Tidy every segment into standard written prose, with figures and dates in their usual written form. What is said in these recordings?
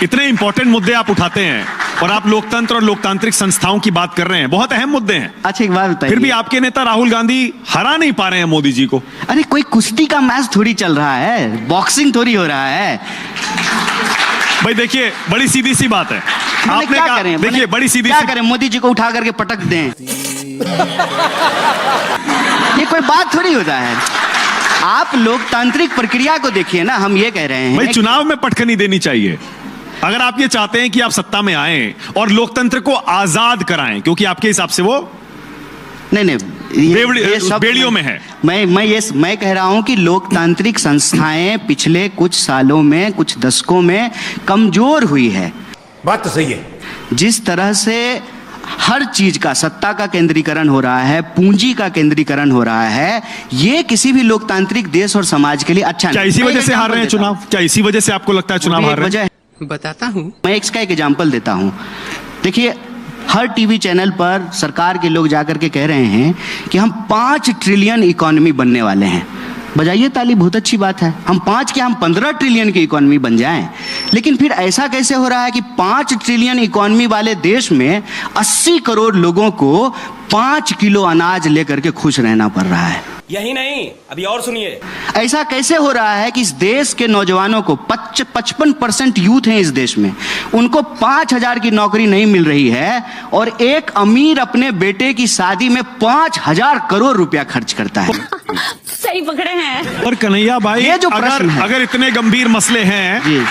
इतने इंपॉर्टेंट मुद्दे आप उठाते हैं और आप लोकतंत्र और लोकतांत्रिक संस्थाओं की बात कर रहे हैं, बहुत अहम मुद्दे हैं। अच्छा एक बात बताइए, फिर भी आपके नेता राहुल गांधी हरा नहीं पा रहे हैं मोदी जी को। अरे कोई कुश्ती का मैच थोड़ी चल रहा है, बॉक्सिंग थोड़ी हो रहा है। भाई देखिए, बड़ी सीधी सी बात है। आपने क्या कहा, करें, देखिए बड़ी सीधी क्या सी करें, मोदी जी को उठा करके पटक दें। ये कोई बात थोड़ी होता है। आप लोकतांत्रिक प्रक्रिया को देखिए ना, हम ये कह रहे हैं भाई चुनाव में पटखनी देनी चाहिए। अगर आप ये चाहते हैं कि आप सत्ता में आए और लोकतंत्र को आजाद कराएं, क्योंकि आपके हिसाब से वो नहीं ये सब बेड़ियों में है। मैं कह रहा हूं कि लोकतांत्रिक संस्थाएं पिछले कुछ सालों में, कुछ दशकों में कमजोर हुई है। बात तो सही है। जिस तरह से हर चीज का सत्ता का केंद्रीकरण हो रहा है, पूंजी का केंद्रीकरण हो रहा है, ये किसी भी लोकतांत्रिक देश और समाज के लिए अच्छा नहीं। क्या इसी वजह से हार रहे हैं चुनाव? क्या इसी वजह से आपको लगता है चुनाव हार रहे हैं? बताता हूं, मैं इसका एक एग्जाम्पल देता हूं। देखिए, हर टीवी चैनल पर सरकार के लोग जाकर के कह रहे हैं कि हम 5 ट्रिलियन इकोनॉमी बनने वाले हैं। बजाइए ताली, बहुत अच्छी बात है। हम 5 क्या, हम 15 ट्रिलियन की इकोनॉमी बन जाएं। लेकिन फिर ऐसा कैसे हो रहा है कि 5 ट्रिलियन इकोनॉमी वाले देश में 80 करोड़ लोगों को 5 किलो अनाज लेकर के खुश रहना पड़ रहा है? यही नहीं, अभी और सुनिए। ऐसा कैसे हो रहा है कि इस देश के नौजवानों को 55% यूथ हैं इस देश में, उनको 5,000 की नौकरी नहीं मिल रही है और एक अमीर अपने बेटे की शादी में 5,000 करोड़ रुपया खर्च करता है। सही पकड़े हैं। और कन्हैया भाई, ये जो प्रश्न है, अगर इतने गंभीर मसले हैं जी,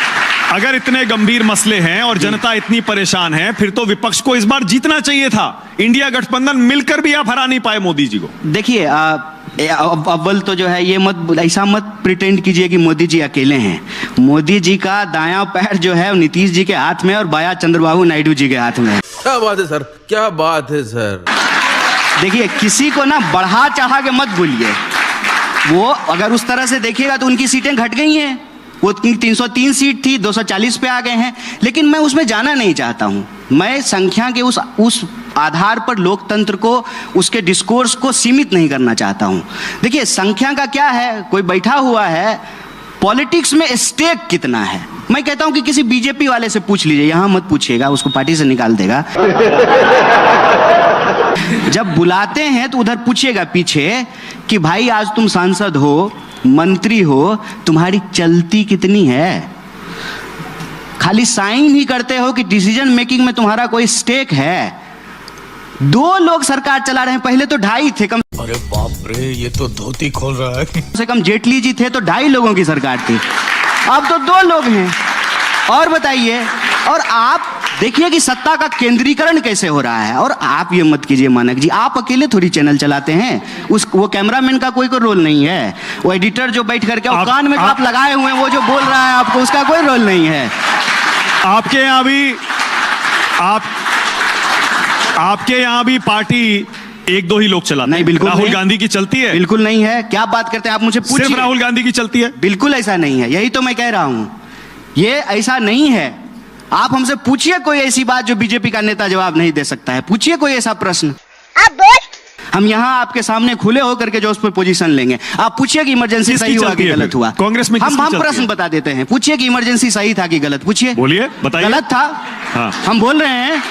अगर इतने गंभीर मसले हैं और जनता इतनी परेशान है, फिर तो विपक्ष को इस बार जीतना चाहिए था। इंडिया गठबंधन मिलकर भी आप हरा नहीं पाए मोदी जी को। देखिए, अव्वल तो जो है, ये मत ऐसा मत प्रिटेंड कीजिए कि मोदी जी अकेले हैं। मोदी जी का दायां पैर जो है नीतीश जी के हाथ में और बायां चंद्रबाबू नायडू जी के हाथ में है। क्या बात है सर, क्या बात है सर। देखिए, किसी को ना बढ़ा चढ़ा के मत बोलिए। वो अगर उस तरह से देखिएगा तो उनकी सीटें घट गई हैं। वो 303 सीट थी, 240 पे आ गए हैं। लेकिन मैं उसमें जाना नहीं चाहता हूं। मैं संख्या के उस आधार पर लोकतंत्र को, उसके डिस्कोर्स को सीमित नहीं करना चाहता हूं। देखिए, संख्या का क्या है, कोई बैठा हुआ है, पॉलिटिक्स में स्टेक कितना है। मैं कहता हूं कि किसी बीजेपी वाले से पूछ लीजिए, यहां मत पूछिएगा, उसको पार्टी से निकाल देगा। जब बुलाते हैं तो उधर पूछिएगा पीछे कि भाई आज तुम सांसद हो, मंत्री हो, तुम्हारी चलती कितनी है? खाली साइन ही करते हो कि डिसीजन मेकिंग में तुम्हारा कोई स्टेक है? 2 लोग सरकार चला रहे हैं, पहले तो 2.5 थे। कम अरे बाप रे, ये तो धोती खोल रहा है। कम से कम जेटली जी थे तो 2.5 लोगों की सरकार थी। अब तो 2 लोग हैं। और बताइए, और आप देखिए कि सत्ता का केंद्रीकरण कैसे हो रहा है। और आप ये मत कीजिए मानक जी, आप अकेले थोड़ी चैनल चलाते हैं। वो कैमरामैन का कोई रोल नहीं है। वो एडिटर जो बैठ करके कान में आप लगाए हुए हैं, वो जो बोल रहा है आपको, उसका कोई रोल नहीं है। आपके यहाँ भी पार्टी 1-2 ही लोग चलाते हैं। नहीं, बिल्कुल राहुल नहीं। गांधी की चलती है? बिल्कुल नहीं है। क्या बात करते हैं आप, मुझे पूछिए। सिर्फ राहुल गांधी की चलती है? बिल्कुल ऐसा नहीं है, यही तो मैं कह रहा हूं। ये ऐसा नहीं है। आप हमसे पूछिए कोई ऐसी बात जो बीजेपी का नेता जवाब नहीं दे सकता है। पूछिए कोई ऐसा प्रश्न। आप बोल। हम यहाँ आपके सामने खुले होकर के जो उस पर पोजीशन लेंगे। आप पूछिए कि इमरजेंसी सही हुआ कि गलत हुआ। कांग्रेस में हम प्रश्न बता देते हैं। पूछिए कि इमरजेंसी सही था कि गलत। पूछिए, बोलिए, बताइए। गलत था। हाँ। हम बोल रहे हैं,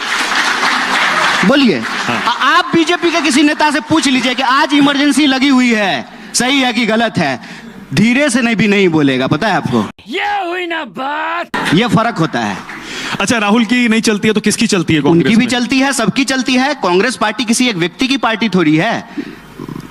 बोलिए। हाँ। आप बीजेपी के किसी नेता से पूछ लीजिए कि आज इमरजेंसी लगी हुई है, सही है कि गलत है। धीरे से नहीं बोलेगा, पता है आपको। ये हुई ना बात। ये फर्क होता है। अच्छा, राहुल की नहीं चलती है तो किसकी चलती है? उनकी भी चलती है, सबकी चलती है। कांग्रेस पार्टी किसी एक व्यक्ति की पार्टी थोड़ी है।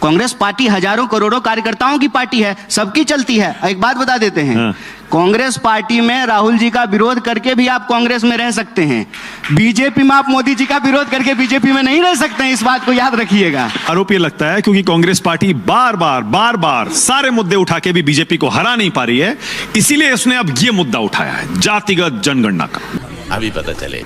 कांग्रेस पार्टी हजारों करोड़ों कार्यकर्ताओं की पार्टी है, सबकी चलती है। एक बात बता देते हैं, हाँ। कांग्रेस पार्टी में राहुल जी का विरोध करके भी आप कांग्रेस में रह सकते हैं। बीजेपी में आप मोदी जी का विरोध करके बीजेपी में नहीं रह सकते हैं, इस बात को याद रखिएगा। आरोप ये लगता है क्योंकि कांग्रेस पार्टी बार बार सारे मुद्दे उठा के भी बीजेपी को हरा नहीं पा रही है, इसीलिए उसने अब ये मुद्दा उठाया है, जातिगत जनगणना का। अभी पता चले।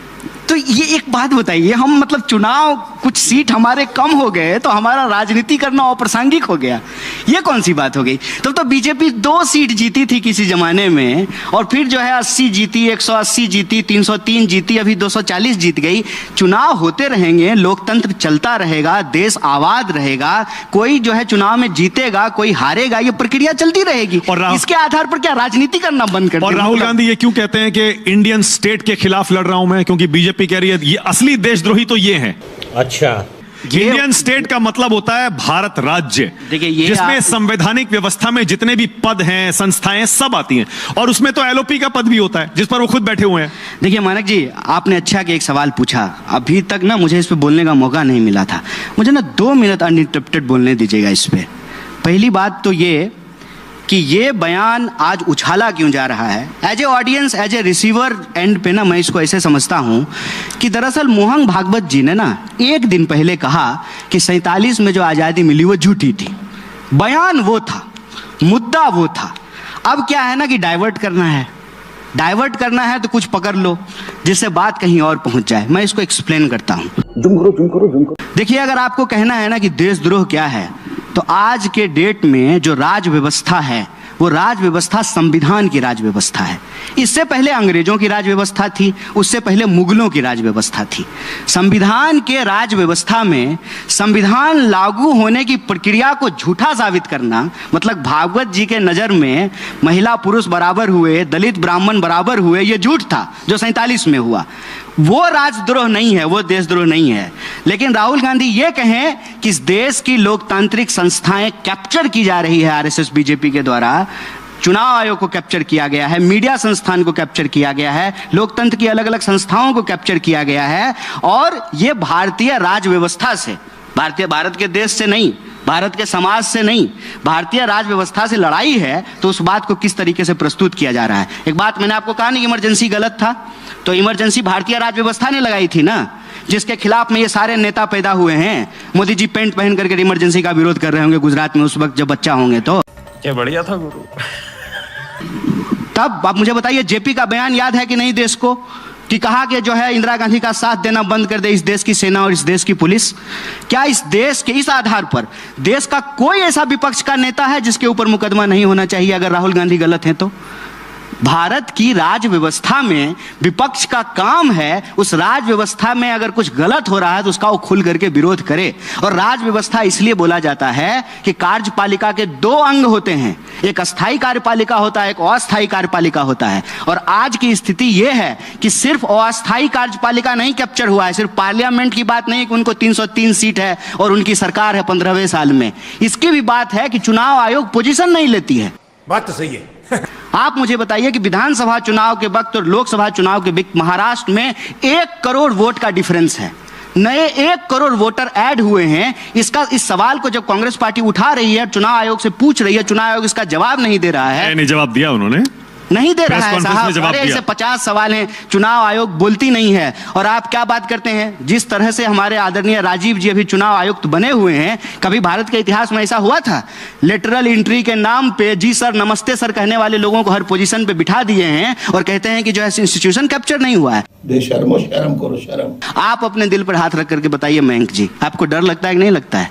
तो ये एक बात बताइए, हम मतलब चुनाव कुछ सीट हमारे कम हो गए तो हमारा राजनीति करना अप्रासंगिक हो गया, ये कौन सी बात हो गई? तब तो बीजेपी 2 सीट जीती थी किसी जमाने में, और फिर जो है 80 जीती, 180 जीती, 303 जीती, अभी 240 जीत गई। चुनाव होते रहेंगे, लोकतंत्र चलता रहेगा, देश आबाद रहेगा, कोई जो है चुनाव में जीतेगा, कोई हारेगा, ये प्रक्रिया चलती रहेगी। और इसके आधार पर क्या राजनीति करना बंद कर और दें? राहुल गांधी ये क्यों कहते हैं कि इंडियन स्टेट के खिलाफ लड़ रहा हूं मैं, क्योंकि बीजेपी कह रही है ये असली देशद्रोही तो ये है। अच्छा, इंडियन स्टेट का मतलब होता है भारत राज्य, देखिए ये जिसमें संवैधानिक व्यवस्था में जितने भी पद हैं, संस्थाएं सब आती हैं, और उसमें तो एलओपी का पद भी होता है जिस पर वो खुद बैठे हुए हैं। देखिए मानक जी, आपने अच्छा कि एक सवाल पूछा, अभी तक ना मुझे इस पे बोलने का मौका नहीं मिला था, मुझे ना 2 मिनट अनइंटरप्टेड बोलने दीजिएगा इस पे। पहली बात तो ये कि ये बयान आज उछाला क्यों जा रहा है, as a audience, as a receiver and पे ना मैं इसको ऐसे समझता हूं कि दरअसल मोहन भागवत जी ने ना 1 दिन पहले कहा कि 47 में जो आज़ादी मिली वो झूठी थी। बयान वो था, मुद्दा वो था। अब क्या है ना कि डाइवर्ट करना है तो कुछ पकड़ लो जिससे बात कहीं और पहुंच जाए। मैं इसको एक्सप्लेन करता हूं। देखिए, अगर आपको कहना है ना कि देशद्रोह क्या है, तो आज के डेट में जो राज व्यवस्था है वो राज व्यवस्था संविधान की राज व्यवस्था है। इससे पहले अंग्रेजों की राज व्यवस्था थी, उससे पहले मुगलों की राज व्यवस्था थी। संविधान के राज व्यवस्था में संविधान लागू होने की प्रक्रिया को झूठा साबित करना, मतलब भागवत जी के नज़र में महिला पुरुष बराबर हुए, दलित ब्राह्मण बराबर हुए, ये झूठ था जो 47 में हुआ। वो राजद्रोह नहीं है, वो देशद्रोह नहीं है। लेकिन राहुल गांधी ये कहें कि इस देश की लोकतांत्रिक संस्थाएं कैप्चर की जा रही है आरएसएस बीजेपी के द्वारा, चुनाव आयोग को कैप्चर किया गया है, मीडिया संस्थान को कैप्चर किया गया है, लोकतंत्र की अलग अलग संस्थाओं को कैप्चर किया गया है, और ये भारतीय राज व्यवस्था से, भारत के देश से नहीं, भारत के समाज से नहीं, भारतीय राज व्यवस्था से लड़ाई है। तो उस बात को किस तरीके से प्रस्तुत किया जा रहा है। एक बात मैंने आपको कहा नहीं, इमरजेंसी गलत था, तो इमरजेंसी भारतीय राज व्यवस्था ने लगाई थी ना, जिसके खिलाफ में ये सारे नेता पैदा हुए हैं। मोदी जी पेंट पहन करके इमरजेंसी का विरोध कर रहे होंगे गुजरात में उस वक्त जब बच्चा होंगे, तो क्या बढ़िया था गुरु। तब आप मुझे बताइए, जेपी का बयान याद है कि नहीं देश को, कि कहा कि जो है इंदिरा गांधी का साथ देना बंद कर दे इस देश की सेना और इस देश की पुलिस। क्या इस देश के इस आधार पर देश का कोई ऐसा विपक्ष का नेता है जिसके ऊपर मुकदमा नहीं होना चाहिए अगर राहुल गांधी गलत हैं तो? भारत की राज व्यवस्था में विपक्ष का काम है उस राज व्यवस्था में अगर कुछ गलत हो रहा है तो उसका वो खुल करके विरोध करे। और राज व्यवस्था इसलिए बोला जाता है कि कार्यपालिका के 2 अंग होते हैं, एक अस्थायी कार्यपालिका होता है, एक अस्थायी कार्यपालिका होता है। और आज की स्थिति यह है कि सिर्फ अस्थायी कार्यपालिका नहीं कैप्चर हुआ है, सिर्फ पार्लियामेंट की बात नहीं कि उनको 303 सीट है और उनकी सरकार है 15वें साल में, इसकी भी बात है कि चुनाव आयोग पोजीशन नहीं लेती है। बात तो सही है। आप मुझे बताइए कि विधानसभा चुनाव के वक्त और लोकसभा चुनाव के वक्त महाराष्ट्र में 1 करोड़ वोट का डिफरेंस है, नए 1 करोड़ वोटर ऐड हुए हैं। इस सवाल को जब कांग्रेस पार्टी उठा रही है, चुनाव आयोग से पूछ रही है, चुनाव आयोग इसका जवाब नहीं दे रहा है। नहीं जवाब दिया उन्होंने, नहीं दे रहा है साहब। अरे ऐसे 50 सवाल हैं, चुनाव आयोग बोलती नहीं है। और आप क्या बात करते हैं, जिस तरह से हमारे आदरणीय राजीव जी अभी चुनाव आयुक्त बने हुए हैं, कभी भारत के इतिहास में ऐसा हुआ था? लेटरल एंट्री के नाम पे जी सर नमस्ते सर कहने वाले लोगों को हर पोजीशन पे बिठा दिए हैं और कहते हैं कि जो है इंस्टीट्यूशन कैप्चर नहीं हुआ है। बेशर्मो शर्म करो शर्म। आप अपने दिल पर हाथ रख करके बताइए मयंक जी, आपको डर लगता है कि नहीं लगता है?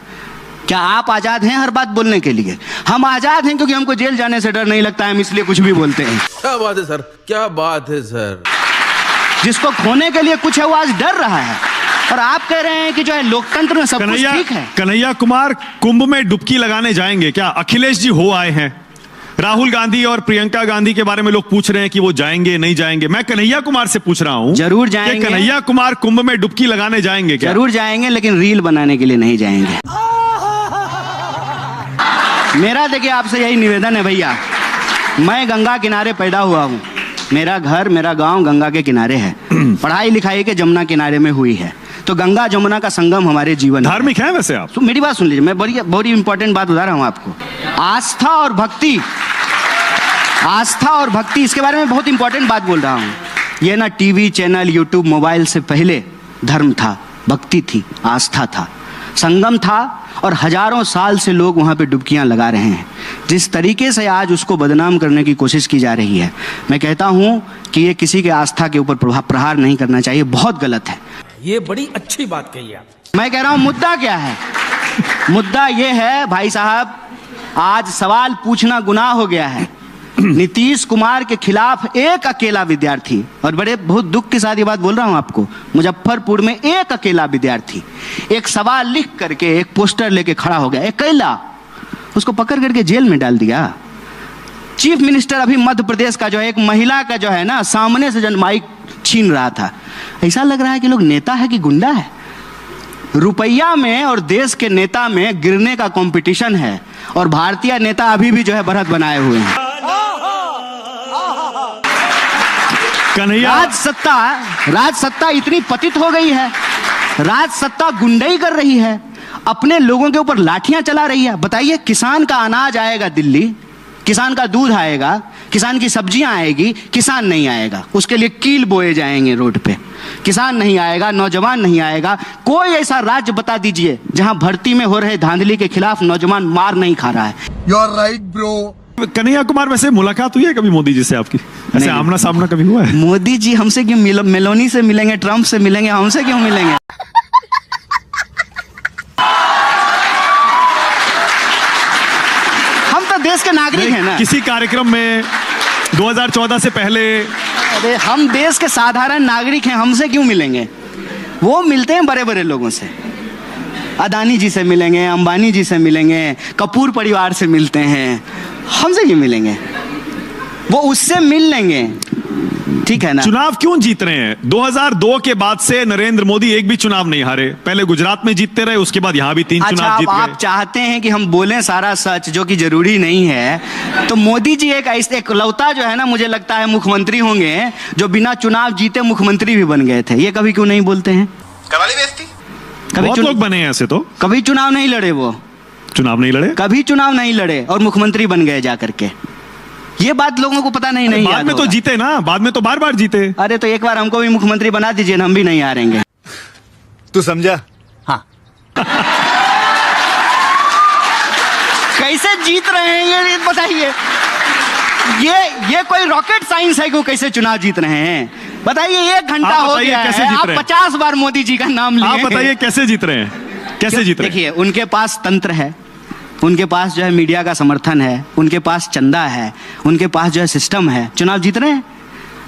क्या आप आजाद हैं हर बात बोलने के लिए? हम आजाद हैं क्योंकि हमको जेल जाने से डर नहीं लगता है, हम इसलिए कुछ भी बोलते हैं। क्या बात है सर, क्या बात है सर। जिसको खोने के लिए कुछ है वो आज डर रहा है, और आप कह रहे हैं कि जो है लोकतंत्र में सब कुछ ठीक है। कन्हैया कुमार कुंभ में डुबकी लगाने जाएंगे क्या? अखिलेश जी हो आए हैं, राहुल गांधी और प्रियंका गांधी के बारे में लोग पूछ रहे हैं कि वो जाएंगे नहीं जाएंगे। मैं कन्हैया कुमार से पूछ रहा हूं, जरूर जाएंगे। कन्हैया कुमार कुंभ में डुबकी लगाने जाएंगे क्या? जरूर जाएंगे, लेकिन रील बनाने के लिए नहीं जाएंगे। मेरा देखिए आपसे यही निवेदन है भैया, मैं गंगा किनारे पैदा हुआ हूँ, मेरा घर मेरा गांव गंगा के किनारे है, पढ़ाई लिखाई के जमुना किनारे में हुई है, तो गंगा जमुना का संगम हमारे जीवन में धार्मिक है वैसे आप? तो मेरी बात सुन लीजिए, मैं बड़ी इंपॉर्टेंट बात बता रहा हूँ आपको। आस्था और भक्ति, आस्था और भक्ति, इसके बारे में बहुत इंपॉर्टेंट बात बोल रहा हूँ। ये ना टीवी चैनल यूट्यूब मोबाइल से पहले धर्म था, भक्ति थी, आस्था था, संगम था, और हजारों साल से लोग वहाँ पे डुबकियाँ लगा रहे हैं। जिस तरीके से आज उसको बदनाम करने की कोशिश की जा रही है, मैं कहता हूं कि ये किसी के आस्था के ऊपर प्रहार नहीं करना चाहिए, बहुत गलत है। ये बड़ी अच्छी बात कही आप। मैं कह रहा हूं मुद्दा क्या है? मुद्दा ये है भाई साहब, आज सवाल पूछना गुनाह हो गया है। नीतीश कुमार के खिलाफ एक अकेला विद्यार्थी, और बड़े बहुत दुख के साथ ये बात बोल रहा हूं आपको, मुजफ्फरपुर में एक अकेला विद्यार्थी एक सवाल लिख करके एक पोस्टर लेके खड़ा हो गया, अकेला, उसको पकड़ करके जेल में डाल दिया। चीफ मिनिस्टर अभी मध्य प्रदेश का जो है, एक महिला का जो है ना, सामने से जन माइक छीन रहा था। ऐसा लग रहा है कि लोग नेता है कि गुंडा है। रुपया में और देश के नेता में गिरने का कंपटीशन है, और भारतीय नेता अभी भी जो है बढ़त बनाए हुए हैं। कन्हैया, राज सत्ता इतनी पतित हो गई है, राज सत्ता गुंडई कर रही है, अपने लोगों के ऊपर लाठियां चला रही है। बताइए, किसान का अनाज आएगा दिल्ली, किसान का दूध आएगा, किसान की सब्जियां आएगी, किसान नहीं आएगा, उसके लिए कील बोए जाएंगे रोड पे, किसान नहीं आएगा, नौजवान नहीं आएगा। कोई ऐसा राज्य बता दीजिए जहां भर्ती में हो रहे धांधली के खिलाफ नौजवान मार नहीं खा रहा है। You are right bro. Kanhaiya Kumar, वैसे मुलाकात हुई है कभी मोदी जी से आपकी? ऐसे आमना सामना कभी हुआ है? मोदी जी हमसे क्यों मेलोनी से मिलेंगे, ट्रंप से मिलेंगे, हमसे क्यों मिलेंगे? हम तो देश के नागरिक हैं ना। किसी कार्यक्रम में 2014 से पहले? अरे हम देश के साधारण नागरिक हैं, हमसे क्यों मिलेंगे? वो मिलते हैं बड़े बड़े लोगों से, अदानी जी से मिलेंगे, अंबानी जी से मिलेंगे, कपूर परिवार से मिलते हैं, हमसे क्यों मिलेंगे? वो उससे मिल लेंगे, ठीक है ना। चुनाव क्यों जीत रहे हैं? 2002 के बाद से नरेंद्र मोदी एक भी चुनाव नहीं हारे। पहले गुजरात में जीतते रहे, उसके बाद यहां भी 3 चुनाव जीत गए। आप चाहते हैं कि हम बोलें सारा सच, जो कि जरूरी नहीं है, तो मोदी जी एक लौता जो है ना, मुझे लगता है मुख्यमंत्री होंगे जो बिना चुनाव जीते मुख्यमंत्री भी बन गए थे। ये कभी क्यों नहीं बोलते हैं? करवाली बेइज्जती। बहुत लोग बने हैं ऐसे तो। कभी चुनाव नहीं लड़े, वो चुनाव नहीं लड़े, कभी चुनाव नहीं लड़े और मुख्यमंत्री बन गए जाकर के। ये बात लोगों को पता नहीं बाद याद में तो होगा। जीते ना, बाद में तो बार बार जीते। अरे तो एक बार हमको भी मुख्यमंत्री बना दीजिए ना, हम भी नहीं हारेंगे। तू समझा? हाँ। कैसे जीत रहे हैं ये बताइए? ये कोई रॉकेट साइंस है कि वो कैसे चुनाव जीत रहे हैं? बताइए, 1 घंटा हो गया है, आप 50 बार मोदी जी का नाम लिए। आप बताइए कैसे जीत रहे हैं? कैसे जीत रहे हैं? देखिए, उनके पास तंत्र है, उनके पास जो है मीडिया का समर्थन है, उनके पास चंदा है, उनके पास जो है सिस्टम है, चुनाव जीत रहे हैं।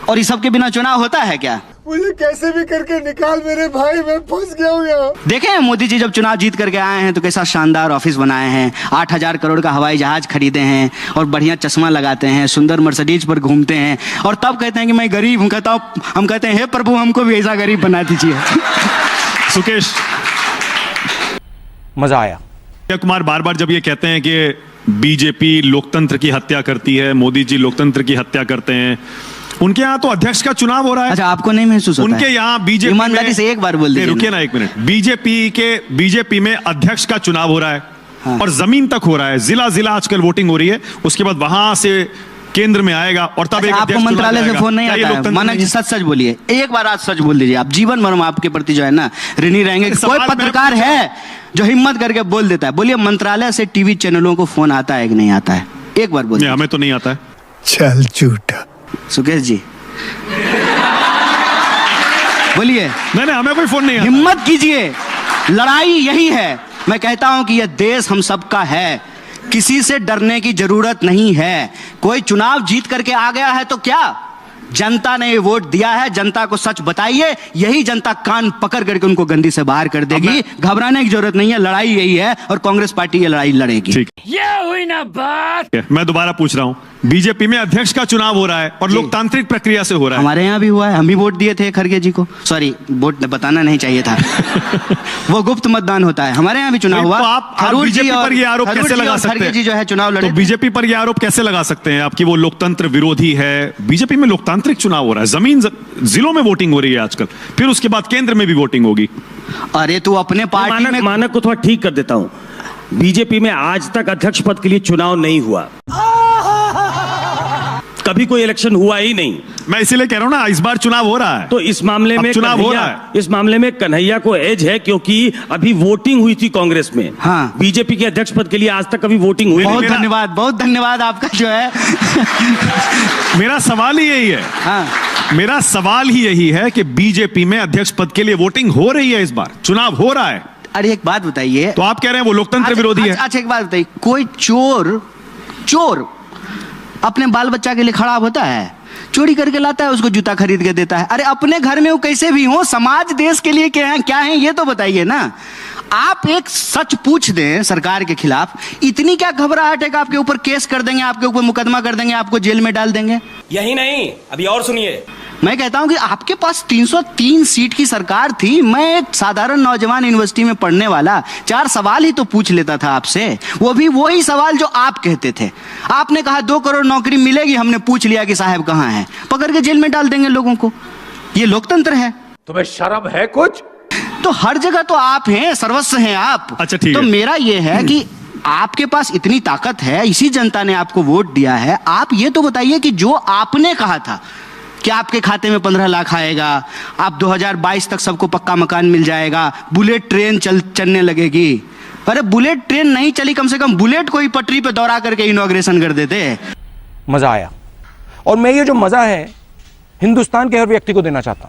और इस सब के बिना चुनाव होता है क्या? मुझे कैसे भी करके निकाल मेरे भाई, मैं फंस गया हूँ यहाँ। देखें, मोदी जी जब चुनाव जीत करके आए हैं तो कैसा शानदार ऑफिस बनाए हैं, 8000 करोड़ का हवाई जहाज खरीदे हैं, और बढ़िया चश्मा लगाते हैं, सुंदर मर्सिडीज पर घूमते हैं, और तब कहते हैं कि मैं गरीब हूँ। हम कहते हैं, हे प्रभु, हमको भी ऐसा गरीब बना दीजिए। सुकेश, मजा आया। कुमार बार बार जब ये कहते हैं कि बीजेपी लोकतंत्र की हत्या करती है, मोदी जी लोकतंत्र की हत्या करते हैं, उनके यहाँ तो अध्यक्ष का चुनाव हो रहा है। अच्छा, आपको नहीं महसूस होता? उनके यहाँ बीजेपी, ईमानदारी से एक बार बोल दीजिए। रुकिए ना 1 मिनट। बीजेपी में अध्यक्ष का चुनाव हो रहा है। हाँ। और जमीन तक हो रहा है, जिला जिला आजकल वोटिंग हो रही है, उसके बाद वहां से केंद्र में आएगा, और तब एक आपको अध्यक्ष चुना मंत्रालय से जाएगा। फोन नहीं क्या ये आता है? लोकतंत्र मानक नहीं जी, है? सच बोलिए, एक बार आज सच बोल दीजिए। आप जीवन भर हम आपके प्रति जो है ना ऋणी रहेंगे। कोई सवाल पत्रकार मैंने है जो हिम्मत करके बोल देता है? बोलिए, मंत्रालय से टीवी चैनलों को फोन आता है कि नहीं आता है? एक बार बोलिए। हमें तो नहीं आता है। चल झूठा। सुकेश जी बोलिए। नहीं, हमें कोई फोन नहीं आता। हिम्मत कीजिए, लड़ाई यही है। मैं कहता हूं कि यह देश हम सबका है, किसी से डरने की जरूरत नहीं है। कोई चुनाव जीत करके आ गया है तो क्या, जनता ने ये वोट दिया है, जनता को सच बताइए, यही जनता कान पकड़ करके उनको गंदी से बाहर कर देगी। घबराने की जरूरत नहीं है, लड़ाई यही है, और कांग्रेस पार्टी ये लड़ाई लड़ेगी। ठीक, ये हुई ना बात। मैं दोबारा पूछ रहा हूं, बीजेपी में अध्यक्ष का चुनाव हो रहा है और लोकतांत्रिक प्रक्रिया से हो रहा है। हमारे यहाँ भी हुआ है, हम भी वोट दिए थे खड़गे जी को। सॉरी, वोट बताना नहीं चाहिए था। वो गुप्त मतदान होता है, हमारे यहाँ भी चुनाव हुआ। तो आप बीजेपी पर ये आरोप कैसे लगा सकते हैं? जी जो है चुनाव लड़े। तो बीजेपी पर ये आरोप कैसे लगा सकते हैं आपकी वो लोकतंत्र विरोधी है? बीजेपी में लोकतांत्रिक चुनाव हो रहा है, जिलों में वोटिंग हो रही है आजकल, फिर उसके बाद केंद्र में भी वोटिंग होगी। अरे तू अपने पार्टी में मानक को थोड़ा ठीक कर देता हूं। बीजेपी में आज तक अध्यक्ष पद के लिए चुनाव नहीं हुआ, कभी कोई इलेक्शन हुआ ही नहीं। मैं इसीलिए कह रहा हूं ना, इस बार चुनाव हो रहा है। तो इस मामले अब में चुनाव हो रहा इस मामले में कन्हैया को एज है, क्योंकि अभी वोटिंग हुई थी कांग्रेस में। हाँ। बीजेपी के अध्यक्ष पद के लिए आज तक कभी वोटिंग हुई बहुत नहीं। बहुत धन्यवाद आपका जो है। मेरा सवाल ही यही है। हाँ। मेरा सवाल ही यही है कि बीजेपी में अध्यक्ष पद के लिए वोटिंग हो रही है, इस बार चुनाव हो रहा है, अरे एक बात बताइए, तो आप कह रहे हैं वो लोकतंत्र विरोधी है। अच्छा एक बात बताइए, कोई चोर अपने बाल बच्चा के लिए खराब होता है? चोरी करके लाता है, उसको जूता खरीद के देता है। अरे अपने घर में वो कैसे भी हो, समाज देश के लिए क्या है ये तो बताइए ना। आप एक सच पूछ दें सरकार के खिलाफ, इतनी क्या घबराहट है कि आपके ऊपर केस कर देंगे, आपके ऊपर मुकदमा कर देंगे, आपको जेल में डाल देंगे? यही नहीं, अभी और सुनिए। मैं कहता हूं कि आपके पास 303 सीट की सरकार थी। मैं एक साधारण नौजवान यूनिवर्सिटी में पढ़ने वाला 4 सवाल ही तो पूछ लेता था आपसे, वो भी वही सवाल जो आप कहते थे। आपने कहा 2 करोड़ नौकरी मिलेगी, हमने पूछ लिया कि साहब कहां है, पकड़ के जेल में डाल देंगे लोगों को। ये लोकतंत्र है? तुम्हें शर्म है कुछ? तो हर जगह तो आप हैं, सर्वस्व हैं आप। अच्छा, ठीक तो है। मेरा ये है कि आपके पास इतनी ताकत है, इसी जनता ने आपको वोट दिया है, आप ये तो बताइए कि जो आपने कहा था कि आपके खाते में 15 लाख आएगा, आप 2022 तक सबको पक्का मकान मिल जाएगा, बुलेट ट्रेन चलने लगेगी। अरे बुलेट ट्रेन नहीं चली, कम से कम बुलेट को ही पटरी पे दौड़ा करके इनॉग्रेशन कर देते। मजा आया, और मैं ये जो मजा है हिंदुस्तान के हर व्यक्ति को देना चाहता हूं।